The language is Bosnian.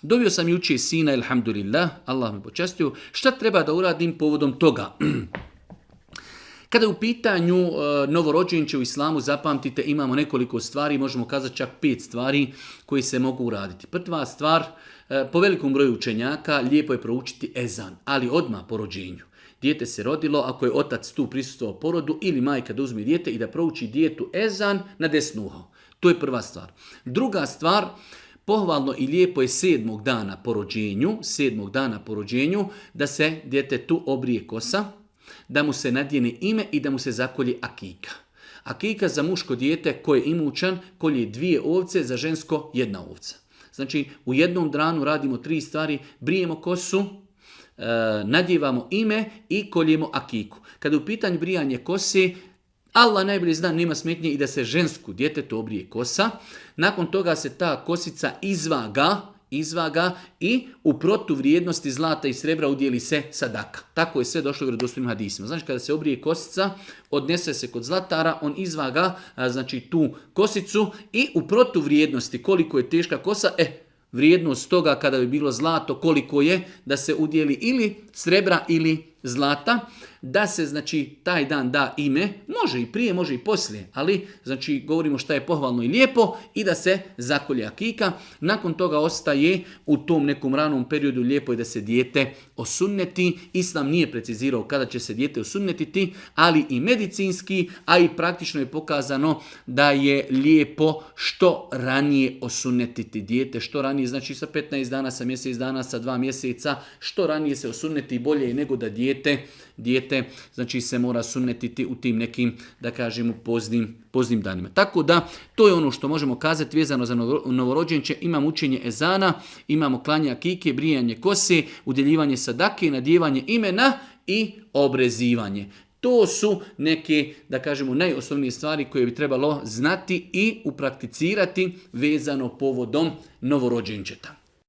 Dovio sam juče sina, elhamdulillah, Allah me počastio. Šta treba da uradim povodom toga? Kada je u pitanju novorođenče u islamu, zapamtite, imamo nekoliko stvari, možemo kazati čak 5 stvari koji se mogu uraditi. Prva stvar, po velikom broju učenjaka, lijepo je proučiti ezan, ali odmah po rođenju. Dijete se rodilo, ako je otac tu prisustvovao porodu ili majka da uzme dijete i da prouči djetetu ezan na desno uho. To je prva stvar. Druga stvar, pohvalno i lijepo je 7. dana po rođenju, da se djetetu obrije kosa, da mu se nadijene ime i da mu se zakolje akika. Akika za muško dijete koje je imućan kolje 2 ovce, za žensko 1 ovca. Znači u jednom danu radimo 3 stvari, brijemo kosu, nadjevamo ime i koljemo akiku. Kada je u pitanju brijanje kose, Allah najbolje zna, nema smetnje i da se žensku djetetu obrije kosa. Nakon toga se ta kosica izvaga i u protuvrijednosti zlata i srebra udjeli se sadaka. Tako je sve došlo u vjerodostojnim hadisima. Znači kada se obrije kosica, odnese se kod zlatara, on izvaga znači tu kosicu i u protuvrijednosti koliko je teška kosa, vrijednost toga kada bi bilo zlato, koliko je da se udjeli ili srebra ili zlata, da se znači taj dan da ime, može i prije, može i poslije, ali znači govorimo šta je pohvalno i lijepo i da se zakolje akika. Nakon toga ostaje u tom nekom ranom periodu lijepo je da se dijete osunneti. Islam nije precizirao kada će se dijete osunnetiti, ali i medicinski, a i praktično je pokazano da je lijepo što ranije osunnetiti dijete. Što ranije, znači sa 15 dana, sa mjesec dana, sa 2 mjeseca, što ranije se osunneti bolje je nego da dijete znači se mora sunnetiti u tim nekim, da kažemo, poznim danima. Tako da, to je ono što možemo kazati vezano za novorođenče. Imamo učenje ezana, imamo klanje akike, brijanje kose, udjeljivanje sadake, nadjevanje imena i obrezivanje. To su neke, da kažemo, najosnovnije stvari koje bi trebalo znati i uprakticirati vezano povodom novorođenčeta.